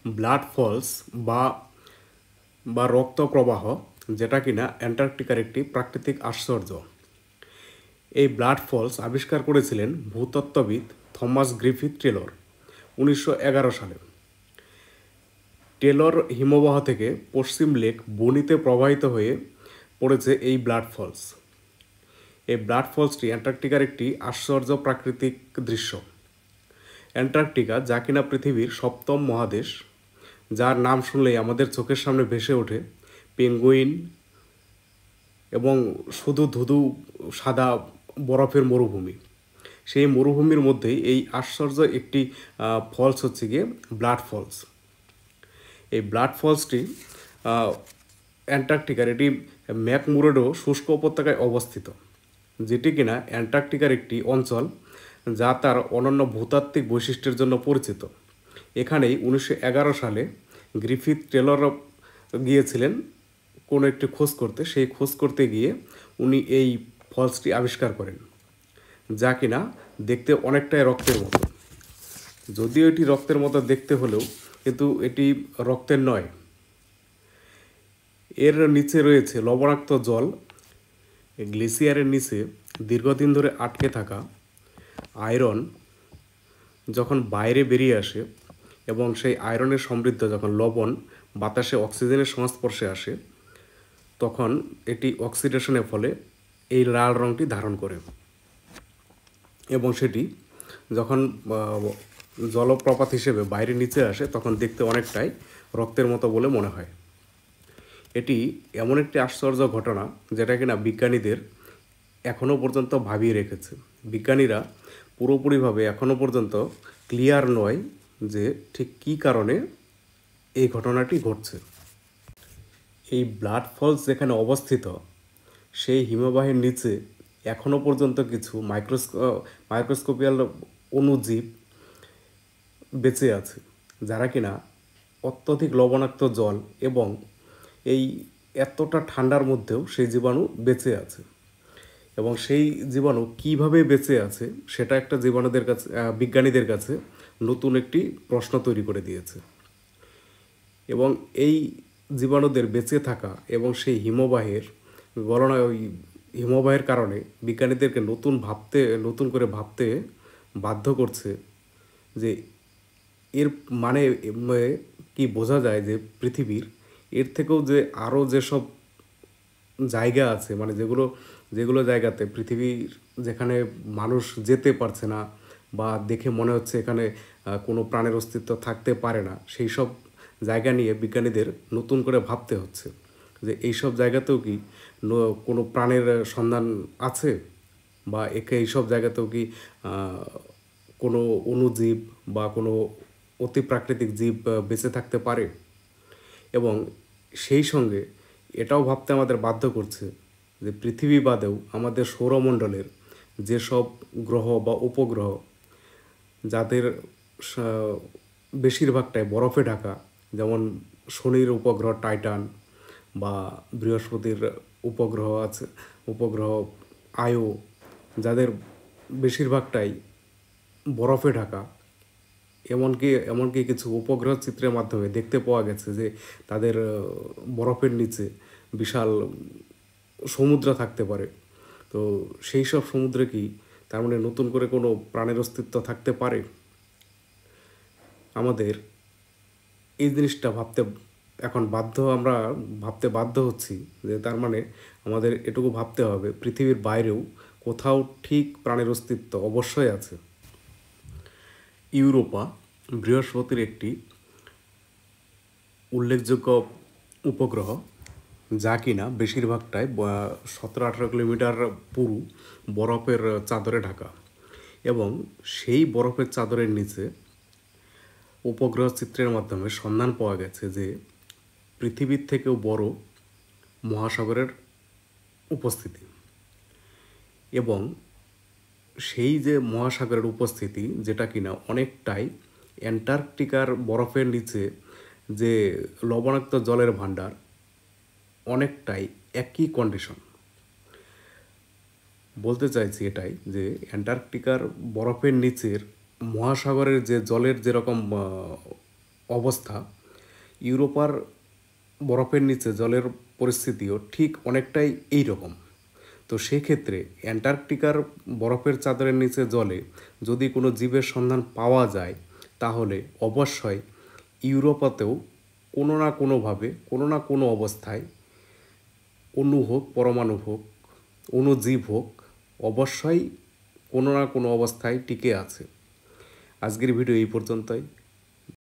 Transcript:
Blood false বা বা রক্ত প্রবাহ, যেটা কিনা অ্যান্টার্কটিকার একটি প্রাকৃতিক আশ্চর্য। এই ব্লাড ফলস আবিষ্কার করেছিলেন ভূতত্ত্ববিদ থমাস গ্রিফিথ টেলর 1911 সালে। টেলর হিমবাহ থেকে পশ্চিম লেক বনিতে প্রবাহিত হয়ে পড়েছে এই ব্লাড ফলস। এই ব্লাড ফলসটি অ্যান্টার্কটিকার একটি আশ্চর্য প্রাকৃতিক দৃশ্য। অ্যান্টার্কটিকা, যা কিনা পৃথিবীর সপ্তম মহাদেশ, যার নাম শুনলেই আমাদের চোখের সামনে ভেসে ওঠে পেঙ্গুইন এবং শুধু ধুধু সাদা বরফের মরুভূমি। সেই মরুভূমির মধ্যেই এই আশ্চর্য একটি ফলস হচ্ছে গিয়ে ব্লাড ফলস। এই ব্লাড ফলসটি অ্যান্টার্কটিকার এটি ম্যাকমুরডো শুষ্ক উপত্যকায় অবস্থিত, যেটি কিনা অ্যান্টার্কটিকার একটি অঞ্চল যা তার অনন্য ভূতাত্ত্বিক বৈশিষ্ট্যের জন্য পরিচিত। এখানেই 1911 সালে গ্রিফিথ টেলর গিয়েছিলেন কোনো একটি খোঁজ করতে। সেই খোঁজ করতে গিয়ে উনি এই ফলসটি আবিষ্কার করেন, যা কিনা দেখতে অনেকটাই রক্তের মতো। যদিও এটি রক্তের মতো দেখতে হলেও কিন্তু এটি রক্তের নয়। এর নিচে রয়েছে লবণাক্ত জল। গ্লেসিয়ারের নিচে দীর্ঘদিন ধরে আটকে থাকা আয়রন যখন বাইরে বেরিয়ে আসে এবং সেই আয়রনের সমৃদ্ধ যখন লবণ বাতাসে অক্সিজেনের সংস্পর্শে আসে, তখন এটি অক্সিডেশনের ফলে এই লাল রঙটি ধারণ করে এবং সেটি যখন জলপ্রপাত হিসেবে বাইরে নিচে আসে তখন দেখতে অনেকটাই রক্তের মতো বলে মনে হয়। এটি এমন একটি আশ্চর্য ঘটনা যেটা কিনা বিজ্ঞানীদের এখনও পর্যন্ত ভাবিয়ে রেখেছে। বিজ্ঞানীরা পুরোপুরিভাবে এখনও পর্যন্ত ক্লিয়ার নয় যে ঠিক কী কারণে এই ঘটনাটি ঘটছে। এই ব্লাড ফলস যেখানে অবস্থিত সেই হিমবাহের নিচে এখনও পর্যন্ত কিছু মাইক্রোস্কোপিয়াল অণুজীব বেঁচে আছে, যারা কিনা অত্যধিক লবণাক্ত জল এবং এই এতটা ঠান্ডার মধ্যেও সেই জীবাণু বেঁচে আছে। এবং সেই জীবাণু কিভাবে বেঁচে আছে সেটা একটা বিজ্ঞানীদের কাছে নতুন একটি প্রশ্ন তৈরি করে দিয়েছে। এবং এই জীবাণুদের বেঁচে থাকা এবং সেই ওই হিমবাহের কারণে বিজ্ঞানীদেরকে নতুন করে ভাবতে বাধ্য করছে যে এর মানে কি বোঝা যায় যে পৃথিবীর এর থেকেও যে আরও যেসব জায়গা আছে, মানে যেগুলো যেগুলো জায়গাতে পৃথিবীর যেখানে মানুষ যেতে পারছে না বা দেখে মনে হচ্ছে এখানে কোনো প্রাণের অস্তিত্ব থাকতে পারে না, সেই সব জায়গা নিয়ে বিজ্ঞানীদের নতুন করে ভাবতে হচ্ছে যে এইসব জায়গাতেও কি কোনো প্রাণের সন্ধান আছে, বা এইসব জায়গাতেও কি কোনো অণুজীব বা কোনো অতি প্রাকৃতিক জীব বেঁচে থাকতে পারে। এবং সেই সঙ্গে এটাও ভাবতে আমাদের বাধ্য করছে যে পৃথিবী বাদেও আমাদের সৌরমণ্ডলের যেসব গ্রহ বা উপগ্রহ যাদের বেশিরভাগটাই বরফে ঢাকা, যেমন শনির উপগ্রহ টাইটান বা বৃহস্পতির উপগ্রহ আয়ো, যাদের বেশিরভাগটাই বরফে ঢাকা। এমনকি কিছু উপগ্রহ চিত্রের মাধ্যমে দেখতে পাওয়া গেছে যে তাদের বরফের নিচে বিশাল সমুদ্র থাকতে পারে। তো সেই সব সমুদ্রে কি তার মানে নতুন করে কোনো প্রাণের অস্তিত্ব থাকতে পারে? আমাদের এই জিনিসটা আমরা ভাবতে বাধ্য হচ্ছি যে তার মানে আমাদের এটুকু ভাবতে হবে পৃথিবীর বাইরেও কোথাও ঠিক প্রাণের অস্তিত্ব অবশ্যই আছে। ইউরোপা বৃহস্পতির একটি উল্লেখযোগ্য উপগ্রহ, যা কিনা বেশিরভাগটাই 17-18 কিলোমিটার পুরু বরফের চাদরে ঢাকা। এবং সেই বরফের চাদরের নিচে উপগ্রহ চিত্রের মাধ্যমে সন্ধান পাওয়া গেছে যে পৃথিবীর থেকেও বড় মহাসাগরের উপস্থিতি। এবং সেই যে মহাসাগরের উপস্থিতি, যেটা কিনা অনেকটাই অ্যান্টার্কটিকার বরফের নিচে যে লবণাক্ত জলের ভাণ্ডার, অনেকটাই একই কন্ডিশন। বলতে চাইছি এটাই যে অ্যান্টার্কটিকার বরফের নিচের মহাসাগরের যে জলের যেরকম অবস্থা, ইউরোপার বরফের নিচে জলের পরিস্থিতিও ঠিক অনেকটাই এই রকম। তো সেক্ষেত্রে অ্যান্টার্কটিকার বরফের চাদরের নিচে জলে যদি কোনো জীবের সন্ধান পাওয়া যায়, তাহলে অবশ্যই ইউরোপাতেও কোনো না কোনোভাবে কোনো না কোনো অবস্থায় অণু হোক, পরমাণু হোক, অণুজীব হোক, অবশ্যই কোনো না কোনো অবস্থায় টিকে আছে। আজকের ভিডিও এই পর্যন্তই।